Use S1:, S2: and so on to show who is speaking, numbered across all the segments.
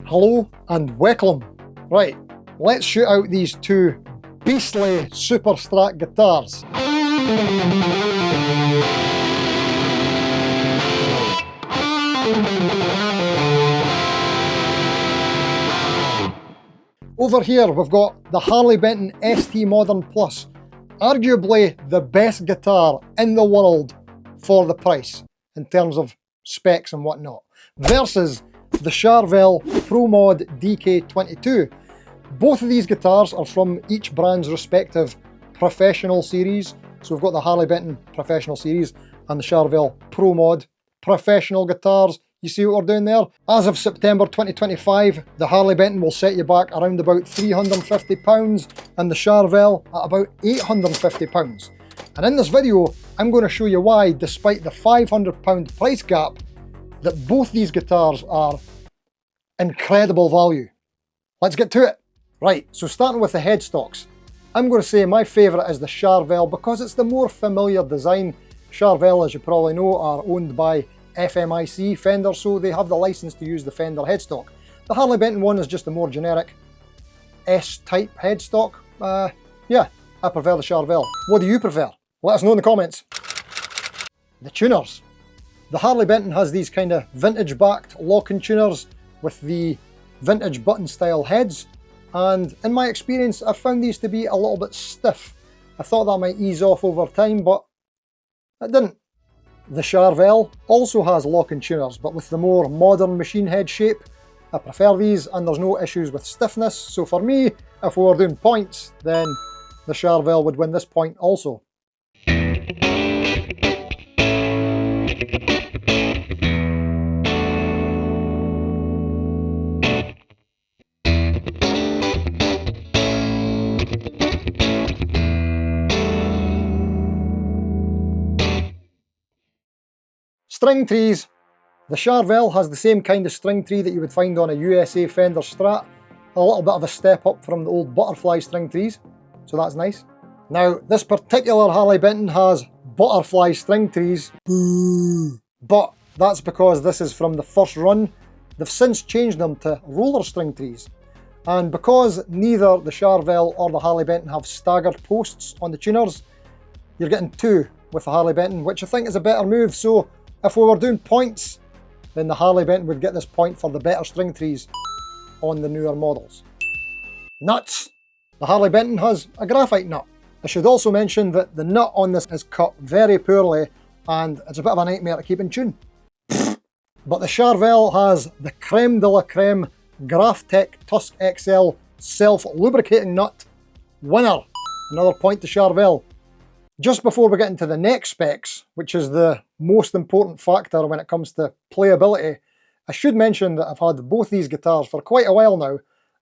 S1: Hello and welcome. Right, let's shoot out these two beastly Super Strat guitars. Over here we've got the Harley Benton ST Modern Plus, arguably the best guitar in the world for the price in terms of specs and whatnot, versus the Charvel Pro-Mod DK22. Both of these guitars are from each brand's respective professional series. So we've got the Harley Benton Professional Series and the Charvel Pro-Mod Professional guitars. You see what we're doing there? As of September 2025, the Harley Benton will set you back around about £350 and the Charvel at about £850. And in this video, I'm going to show you why, despite the £500 price gap, that both these guitars are incredible value. Let's get to it. Right, so starting with the headstocks, I'm going to say my favourite is the Charvel because it's the more familiar design. Charvel, as you probably know, are owned by FMIC Fender, so they have the license to use the Fender headstock. The Harley Benton one is just a more generic S-type headstock. Yeah, I prefer the Charvel. What do you prefer? Let us know in the comments. The tuners. The Harley Benton has these kind of vintage-backed lock-in tuners with the vintage button-style heads, and in my experience, I found these to be a little bit stiff. I thought that might ease off over time, but it didn't. The Charvel also has lock-in tuners, but with the more modern machine head shape. I prefer these, and there's no issues with stiffness, so for me, if we were doing points, then the Charvel would win this point also. String trees. The Charvel has the same kind of string tree that you would find on a USA Fender Strat. A little bit of a step up from the old butterfly string trees, so that's nice. Now, this particular Harley Benton has butterfly string trees, but that's because this is from the first run. They've since changed them to roller string trees. And because neither the Charvel or the Harley Benton have staggered posts on the tuners, you're getting two with the Harley Benton, which I think is a better move. So if we were doing points, then the Harley Benton would get this point for the better string trees on the newer models. Nuts. The Harley Benton has a graphite nut. I should also mention that the nut on this is cut very poorly and it's a bit of a nightmare to keep in tune. But the Charvel has the creme de la creme Graphtec Tusk XL self-lubricating nut. Winner. Another point to Charvel. Just before we get into the neck specs, which is the most important factor when it comes to playability, I should mention that I've had both these guitars for quite a while now,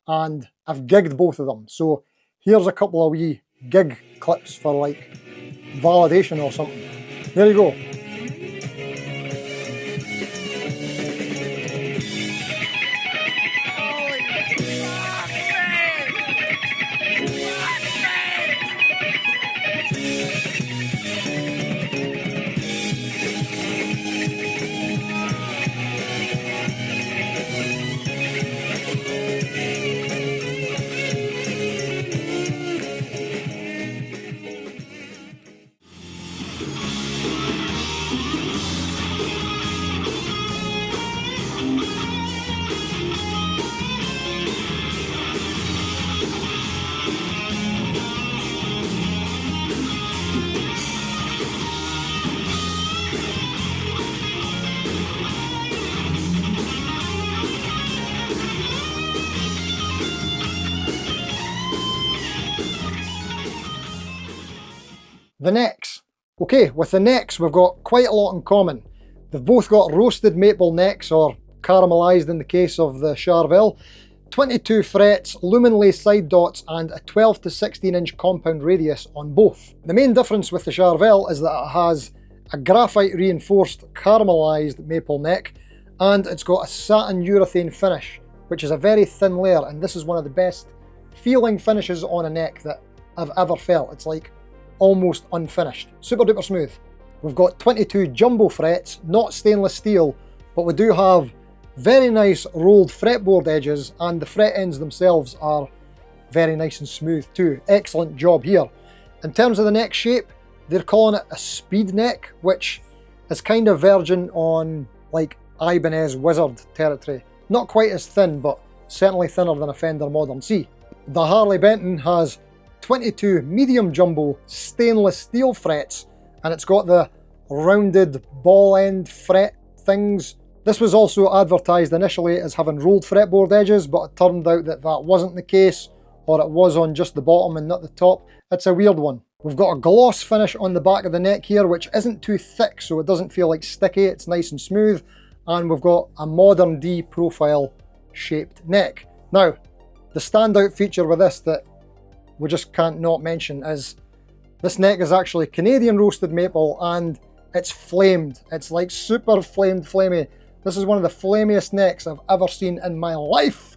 S1: and I've gigged both of them. So here's a couple of wee gig clips for like validation or something. There you go. The necks. Okay, with the necks we've got quite a lot in common. They've both got roasted maple necks, or caramelized in the case of the Charvel, 22 frets, lumen lace side dots, and a 12 to 16 inch compound radius on both. The main difference with the Charvel is that it has a graphite reinforced caramelized maple neck, and it's got a satin urethane finish, which is a very thin layer, and this is one of the best feeling finishes on a neck that I've ever felt. It's like almost unfinished. Super duper smooth. We've got 22 jumbo frets, not stainless steel, but we do have Very nice rolled fretboard edges, and the fret ends themselves are very nice and smooth too. Excellent job here. In terms of the neck shape, they're calling it a speed neck, which is kind of verging on like Ibanez Wizard territory. Not quite as thin, but certainly thinner than a Fender Modern C. The Harley Benton has 22 medium jumbo stainless steel frets, and it's got the rounded ball end fret things. This was also advertised initially as having rolled fretboard edges, but it turned out that that wasn't the case, or it was on just the bottom and not the top. It's a weird one. We've got a gloss finish on the back of the neck here, which isn't too thick, so it doesn't feel like sticky. It's nice and smooth. And we've got a modern D profile shaped neck. Now, the standout feature with this that we just can't not mention is this neck is actually Canadian roasted maple, and it's flamed. It's like super flamed flamey. This is one of the flamiest necks I've ever seen in my life,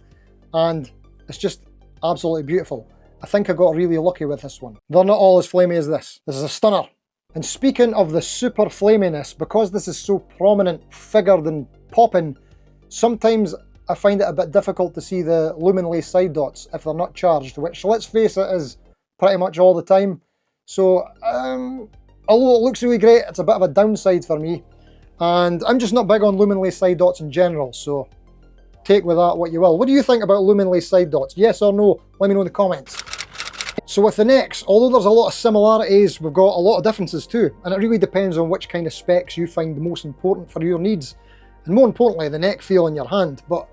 S1: and it's just absolutely beautiful. I think I got really lucky with this one. They're not all as flamey as this. This is a stunner. And speaking of the super flaminess, because this is so prominent, figured and popping, sometimes I find it a bit difficult to see the lumen lace side dots if they're not charged, which, let's face it, is pretty much all the time. So, although it looks really great, it's a bit of a downside for me. And I'm just not big on lumen lace side dots in general, so take with that what you will. What do you think about lumen lace side dots? Yes or no? Let me know in the comments. So with the necks, although there's a lot of similarities, we've got a lot of differences too, and it really depends on which kind of specs you find the most important for your needs, and more importantly, the neck feel in your hand. But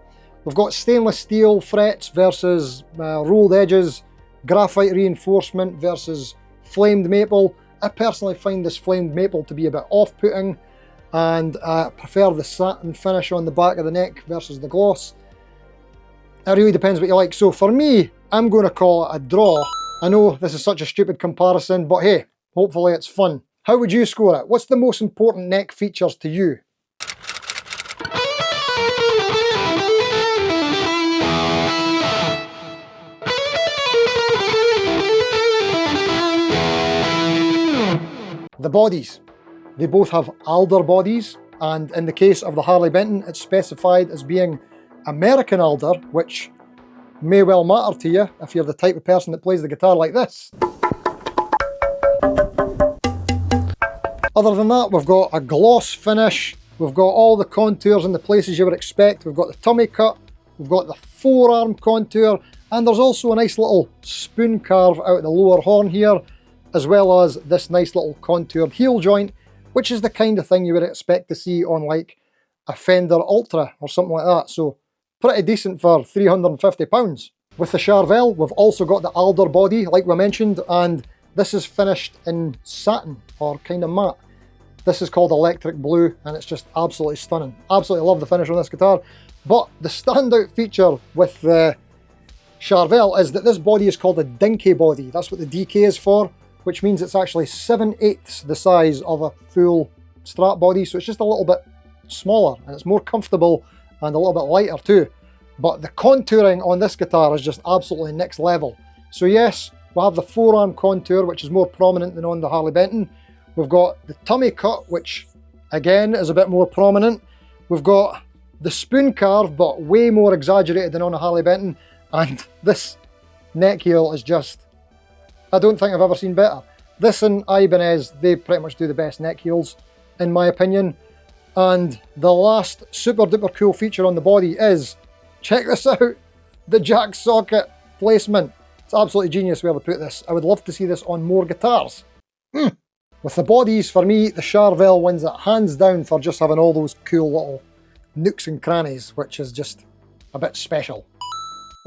S1: we've got stainless steel frets versus rolled edges, graphite reinforcement versus flamed maple. I personally find this flamed maple to be a bit off-putting, and I prefer the satin finish on the back of the neck versus the gloss. It really depends what you like. So for me, I'm going to call it a draw. I know this is such a stupid comparison, but hey, hopefully it's fun. How would you score it? What's the most important neck features to you? The bodies. They both have alder bodies, and in the case of the Harley Benton, it's specified as being American alder, which may well matter to you if you're the type of person that plays the guitar like this. Other than that, we've got a gloss finish, we've got all the contours in the places you would expect, we've got the tummy cut, we've got the forearm contour, and there's also a nice little spoon carve out the lower horn here, as well as this nice little contoured heel joint, which is the kind of thing you would expect to see on like a Fender Ultra or something like that. So pretty decent for £350. With the Charvel, we've also got the alder body, like we mentioned, and this is finished in satin, or kind of matte. This is called Electric Blue, and it's just absolutely stunning. Absolutely love the finish on this guitar. But the standout feature with the Charvel is that this body is called a dinky body. That's what the DK is for, which means it's actually 7/8 the size of a full Strat body, so it's just a little bit smaller, and it's more comfortable and a little bit lighter too. But the contouring on this guitar is just absolutely next level. So yes, we'll have the forearm contour, which is more prominent than on the Harley Benton. We've got the tummy cut, which again is a bit more prominent. We've got the spoon carve, but way more exaggerated than on a Harley Benton. And this neck heel is just, I don't think I've ever seen better. This and Ibanez, they pretty much do the best neck heels, in my opinion. And the last super duper cool feature on the body is, check this out, the jack socket placement. It's absolutely genius where they put this. I would love to see this on more guitars. With the bodies, for me, the Charvel wins it hands down for just having all those cool little nooks and crannies, which is just a bit special.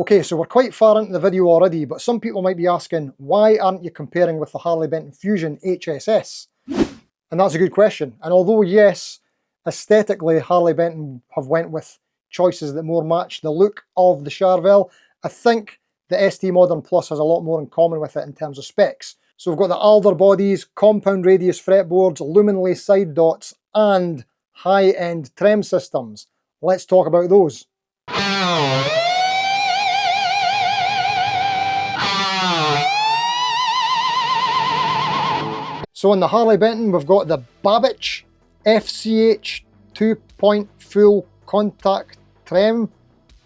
S1: Okay, so we're quite far into the video already, but some people might be asking, why aren't you comparing with the Harley Benton Fusion HSS? And that's a good question. And although yes, aesthetically Harley Benton have went with choices that more match the look of the Charvel, I think the ST Modern Plus has a lot more in common with it in terms of specs. So we've got the alder bodies, compound radius fretboards, lumen lace side dots, and high-end trem systems. Let's talk about those. So in the Harley Benton, we've got the Babicz FCH 2-point full contact trem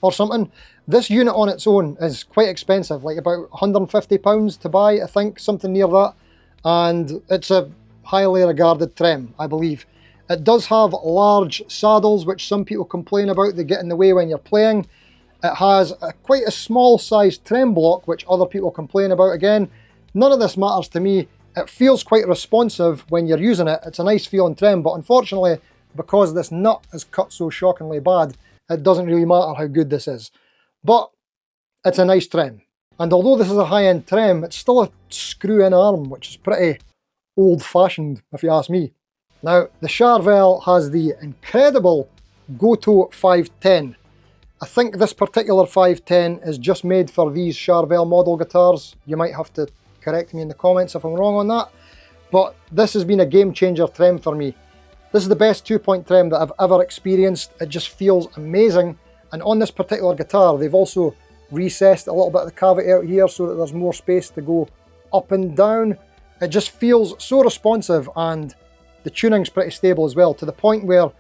S1: or something. This unit on its own is quite expensive, like about £150 to buy, I think, something near that. And it's a highly regarded trem, I believe. It does have large saddles, which some people complain about. They get in the way when you're playing. It has quite a small sized trem block, which other people complain about again. None of this matters to me. It feels quite responsive when you're using it. It's a nice feeling trem, but unfortunately, because this nut is cut so shockingly bad, it doesn't really matter how good this is. But it's a nice trem. And although this is a high-end trem, it's still a screw-in arm, which is pretty old-fashioned, if you ask me. Now, the Charvel has the incredible Gotoh 510. I think this particular 510 is just made for these Charvel model guitars. You might have to correct me in the comments if I'm wrong on that. But this has been a game-changer trem for me. This is the best 2-point trem that I've ever experienced. It just feels amazing. And on this particular guitar, they've also recessed a little bit of the cavity out here so that there's more space to go up and down. It just feels so responsive, and the tuning's pretty stable as well, to the point where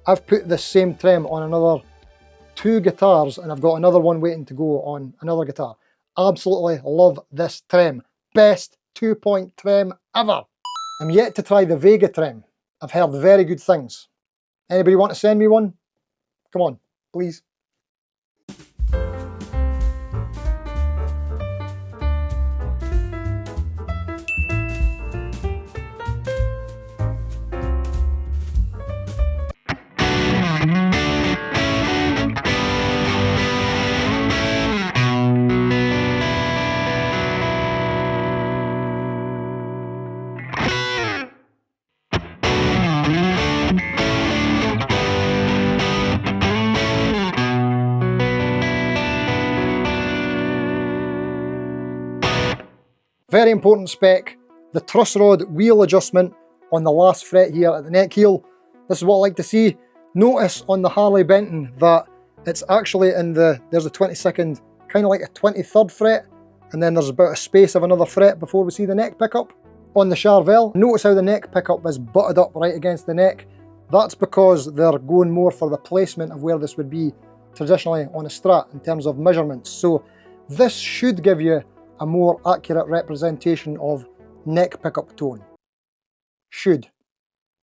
S1: I've put this same trem on another 2 guitars, and I've got another one waiting to go on another guitar. Absolutely love this trem. Best 2-point trem ever. I'm yet to try the Vega trem. I've heard very good things. Anybody want to send me one? Come on, please. Very important spec, the truss rod wheel adjustment on the last fret here at the neck heel. This is what I like to see. Notice on the Harley Benton that it's actually in there's a 22nd, kind of like a 23rd fret, and then there's about a space of another fret before we see the neck pickup. On the Charvel, notice how the neck pickup is butted up right against the neck. That's because they're going more for the placement of where this would be traditionally on a Strat in terms of measurements. So this should give you a more accurate representation of neck pickup tone. Should.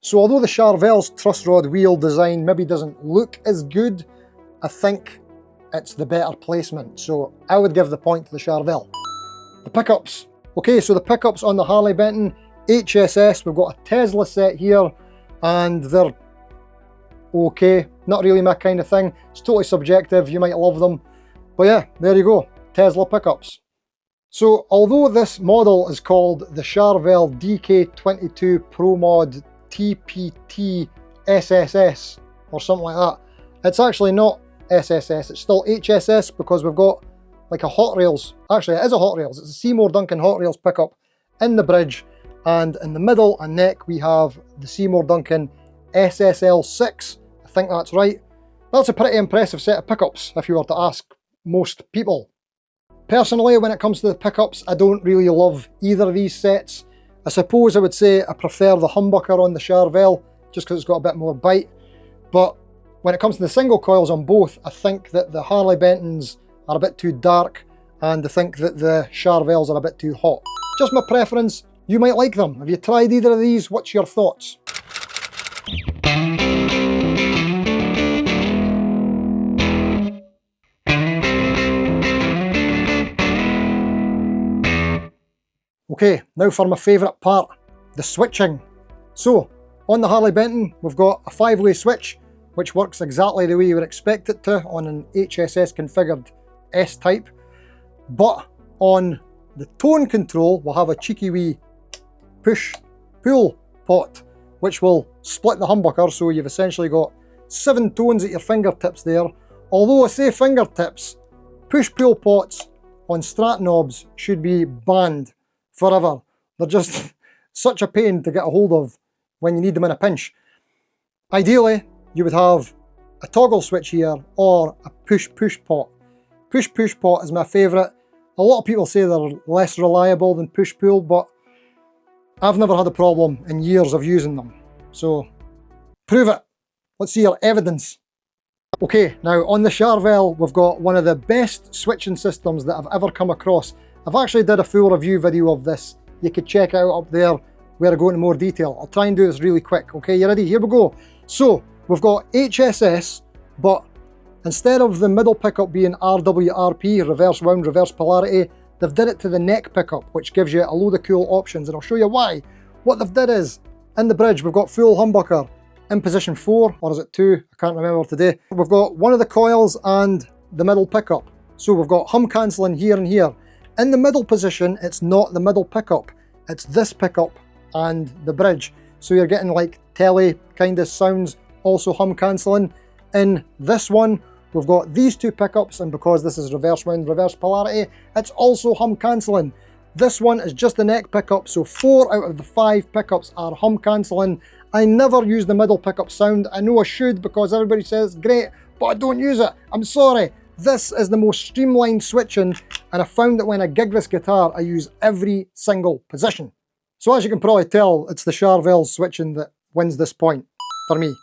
S1: So although the Charvel's truss rod wheel design maybe doesn't look as good, I think it's the better placement. So I would give the point to the Charvel. The pickups. Okay, so the pickups on the Harley Benton HSS, we've got a Tesla set here, and they're okay. Not really my kind of thing. It's totally subjective, you might love them. But yeah, there you go, Tesla pickups. So although this model is called the Charvel DK22 Pro-Mod TPT SSS or something like that, it's actually not SSS, it's still HSS because we've got like a Hot Rails, actually it is a Hot Rails, it's a Seymour Duncan Hot Rails pickup in the bridge, and in the middle and neck we have the Seymour Duncan SSL6, I think that's right. That's a pretty impressive set of pickups if you were to ask most people. Personally, when it comes to the pickups, I don't really love either of these sets. I suppose I would say I prefer the humbucker on the Charvel, just because it's got a bit more bite. But when it comes to the single coils on both, I think that the Harley Bentons are a bit too dark, and I think that the Charvels are a bit too hot. Just my preference, you might like them. Have you tried either of these? What's your thoughts? Okay, now for my favourite part, the switching. So, on the Harley Benton, we've got a 5-way switch, which works exactly the way you would expect it to on an HSS configured S-type. But on the tone control, we'll have a cheeky wee push-pull pot, which will split the humbucker, so you've essentially got 7 tones at your fingertips there. Although I say fingertips, push-pull pots on Strat knobs should be banned forever. They're just such a pain to get a hold of when you need them in a pinch. Ideally, you would have a toggle switch here or a push-push pot. Push-push pot is my favourite. A lot of people say they're less reliable than push-pull, but I've never had a problem in years of using them. So, prove it. Let's see your evidence. Okay, now on the Charvel, we've got one of the best switching systems that I've ever come across. I've actually did a full review video of this. You could check it out up there where I go into more detail. I'll try and do this really quick. Okay, you ready? Here we go. So, we've got HSS, but instead of the middle pickup being RWRP, reverse wound, reverse polarity, they've did it to the neck pickup, which gives you a load of cool options, and I'll show you why. What they've did is, in the bridge, we've got full humbucker in position 4, or is it 2? I can't remember today. We've got one of the coils and the middle pickup. So we've got hum cancelling here and here. In the middle position, it's not the middle pickup, it's this pickup and the bridge. So you're getting like telly kind of sounds, also hum cancelling. In this one, we've got these two pickups, and because this is reverse wound, reverse polarity, it's also hum cancelling. This one is just the neck pickup, so 4 out of the 5 pickups are hum cancelling. I never use the middle pickup sound. I know I should because everybody says great, but I don't use it. I'm sorry. This is the most streamlined switching, and I found that when I gig this guitar, I use every single position. So as you can probably tell, it's the Charvel switching that wins this point for me.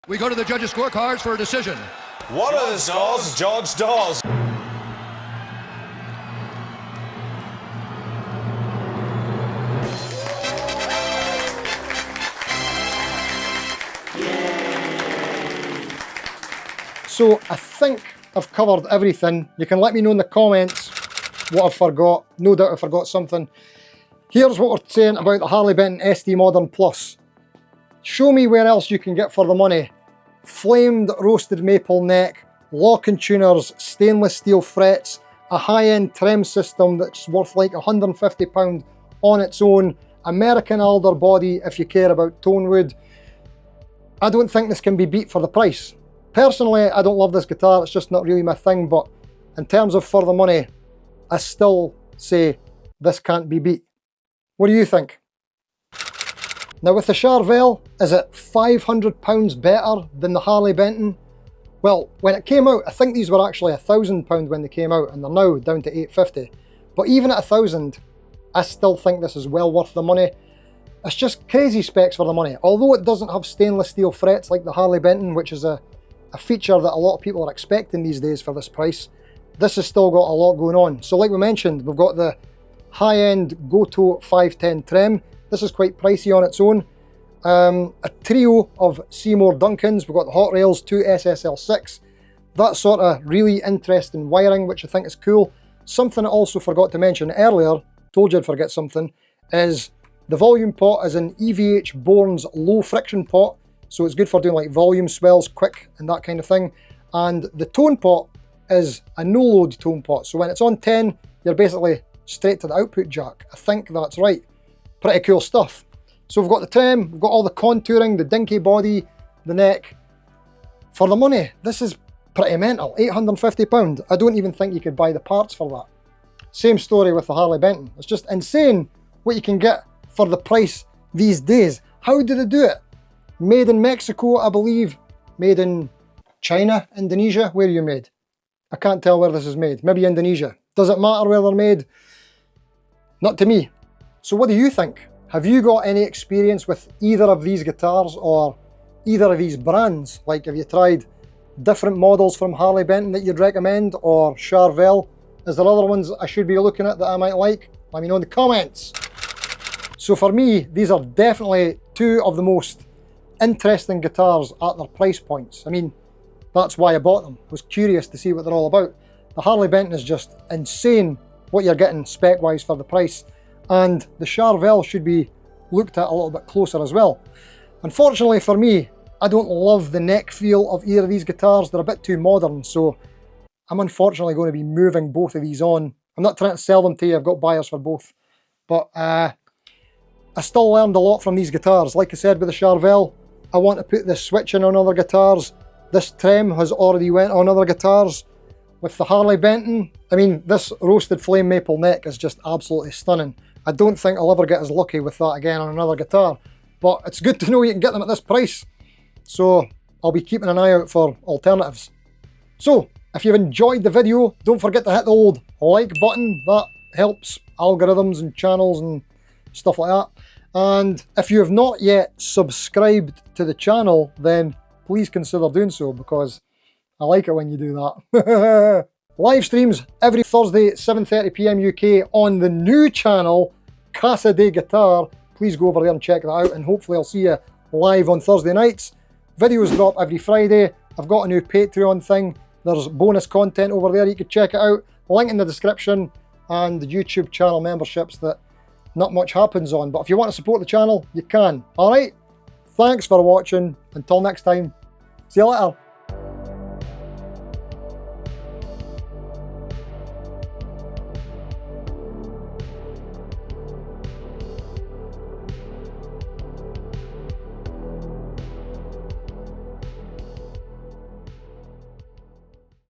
S2: We go to the judges' scorecards for a decision.
S3: What are the scores George does?
S1: So I think I've covered everything. You can let me know in the comments what I've forgot. No doubt I forgot something. Here's what we're saying about the Harley Benton ST Modern Plus. Show me where else you can get for the money. Flamed roasted maple neck, lock-in tuners, stainless steel frets, a high-end trem system that's worth like £150 on its own, American alder body if you care about tone wood. I don't think this can be beat for the price. Personally, I don't love this guitar, it's just not really my thing, but in terms of for the money, I still say this can't be beat. What do you think? Now with the Charvel, is it £500 better than the Harley Benton? Well, when it came out, I think these were actually £1,000 when they came out, and they're now down to £850. But even at £1,000, I still think this is well worth the money. It's just crazy specs for the money. Although it doesn't have stainless steel frets like the Harley Benton, which is a feature that a lot of people are expecting these days for this price, this has still got a lot going on. So like we mentioned, we've got the high-end Gotoh 510 trem. This is quite pricey on its own. A trio of Seymour Duncans. We've got the Hot Rails 2 SSL6. That sort of really interesting wiring, which I think is cool. Something I also forgot to mention earlier, told you I'd forget something, is the volume pot is an EVH Bourne's low friction pot. So it's good for doing like volume swells quick and that kind of thing. And the tone pot is a no-load tone pot. So when it's on 10, you're basically straight to the output jack. I think that's right. Pretty cool stuff. So we've got the trem, we've got all the contouring, the dinky body, the neck. For the money, this is pretty mental. £850. I don't even think you could buy the parts for that. Same story with the Harley Benton. It's just insane what you can get for the price these days. How did they do it? Made in Mexico, I believe. Made in China, Indonesia. Where are you made? I can't tell where this is made. Maybe Indonesia. Does it matter where they're made? Not to me. So what do you think? Have you got any experience with either of these guitars or either of these brands? Like, have you tried different models from Harley Benton that you'd recommend, or Charvel? Is there other ones I should be looking at that I might like? Let me know in the comments. So for me, these are definitely two of the most interesting guitars at their price points. I mean, that's why I bought them. I was curious to see what they're all about. The Harley Benton is just insane what you're getting spec-wise for the price. And the Charvel should be looked at a little bit closer as well. Unfortunately for me, I don't love the neck feel of either of these guitars. They're a bit too modern, so I'm unfortunately going to be moving both of these on. I'm not trying to sell them to you, I've got buyers for both. But I still learned a lot from these guitars. Like I said with the Charvel, I want to put this switching on other guitars. This trem has already went on other guitars. With the Harley Benton, I mean, this roasted flame maple neck is just absolutely stunning. I don't think I'll ever get as lucky with that again on another guitar, but it's good to know you can get them at this price. So I'll be keeping an eye out for alternatives. So, if you've enjoyed the video, don't forget to hit the old like button. That helps algorithms and channels and stuff like that. And if you have not yet subscribed to the channel, then please consider doing so, because I like it when you do that. Live streams every Thursday at 7:30 PM UK on the new channel, Casa de Guitar. Please go over there and check that out, and hopefully I'll see you live on Thursday nights. Videos drop every Friday. I've got a new Patreon thing. There's bonus content over there. You can check it out. Link in the description, and the YouTube channel memberships that not much happens on. But if you want to support the channel, you can. All right? Thanks for watching. Until next time, see you later.